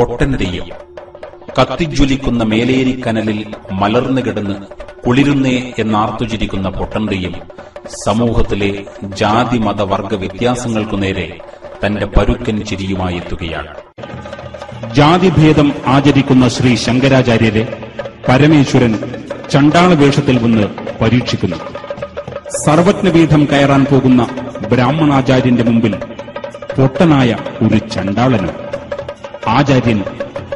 പൊട്ടൻ തെയ്യം. കത്തിജ്വലിക്കുന്ന മേലേരിക്കനലിൽ മലർന്നു കിടന്ന് കുളിരുന്നേ എന്നാർത്തുചിരിക്കുന്ന പൊട്ടൻ തെയ്യം സമൂഹത്തിലെ ജാതി മതവർഗ വ്യത്യാസങ്ങൾക്കു നേരെ തന്റെ പരുക്കൻ ചിരിയുമായി എത്തുകയാണ്. ജാതിഭേദം ആചരിക്കുന്ന ശ്രീ ശങ്കരാചാര്യരെ പരമേശ്വരൻ ചണ്ടാള വേഷത്തിൽ വന്ന് പരീക്ഷിക്കുന്നു. സർവജ്ഞപീഠം കയറാൻ പോകുന്ന ബ്രാഹ്മണാചാര്യന്റെ മുമ്പിൽ പൊട്ടനായ ഒരു ചണ്ടാളന് ആചാര്യൻ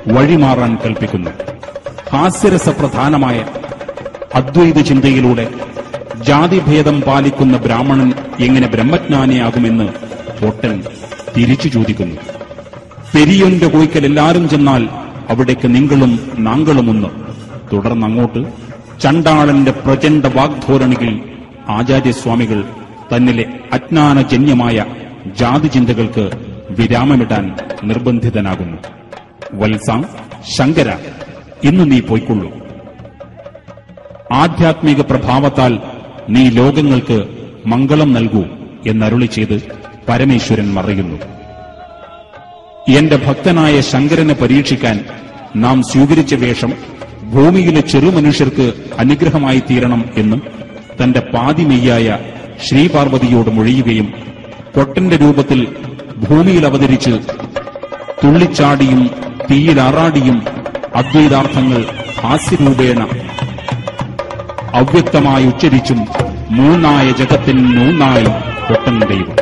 വഴിമാറാൻ കൽപ്പിക്കുന്നു. ഹാസ്യരസപ്രധാനമായ അദ്വൈത ചിന്തയിലൂടെ ജാതിഭേദം പാലിക്കുന്ന ബ്രാഹ്മണൻ എങ്ങനെ ബ്രഹ്മജ്ഞാനിയാകുമെന്ന് പൊട്ടൻ തിരിച്ചു ചോദിക്കുന്നു. പെരിയൊന്റെ കോയ്ക്കൽ എല്ലാരും ചെന്നാൽ അവിടേക്ക് നിങ്ങളും നാങ്കളുമൊന്ന്. തുടർന്നങ്ങോട്ട് ചണ്ടാളന്റെ പ്രചണ്ഡ വാഗ്ധോരണികൾ ആചാര്യസ്വാമികൾ തന്നിലെ അജ്ഞാനജന്യമായ ജാതിചിന്തകൾക്ക് വിരാമമിടാൻ നിർബന്ധിതനാകുന്നു. വത്സാം ശങ്കര, ഇന്ന് നീ പോയിക്കൊള്ളൂ. ആധ്യാത്മിക പ്രഭാവത്താൽ നീ ലോകങ്ങൾക്ക് മംഗളം നൽകൂ എന്നരുളി ചെയ്ത് പരമേശ്വരൻ മറയുന്നു. എന്റെ ഭക്തനായ ശങ്കരനെ പരീക്ഷിക്കാൻ നാം സ്വീകരിച്ച വേഷം ഭൂമിയിലെ ചെറുമനുഷ്യർക്ക് അനുഗ്രഹമായി തീരണം എന്നും തന്റെ പാതിമെയ്യായ ശ്രീപാർവതിയോട് മൊഴിയുകയും പൊട്ടന്റെ രൂപത്തിൽ ഭൂമിയിൽ അവതരിച്ച് തുള്ളിച്ചാടിയും തീയിലാറാടിയും അദ്വൈതാർത്ഥങ്ങൾ ഹാസ്യരൂപേണ അവ്യക്തമായി ഉച്ചരിച്ചും മൂന്നായ ജഗത്തിൻ മൂന്നായി പൊട്ടൻ ദൈവം.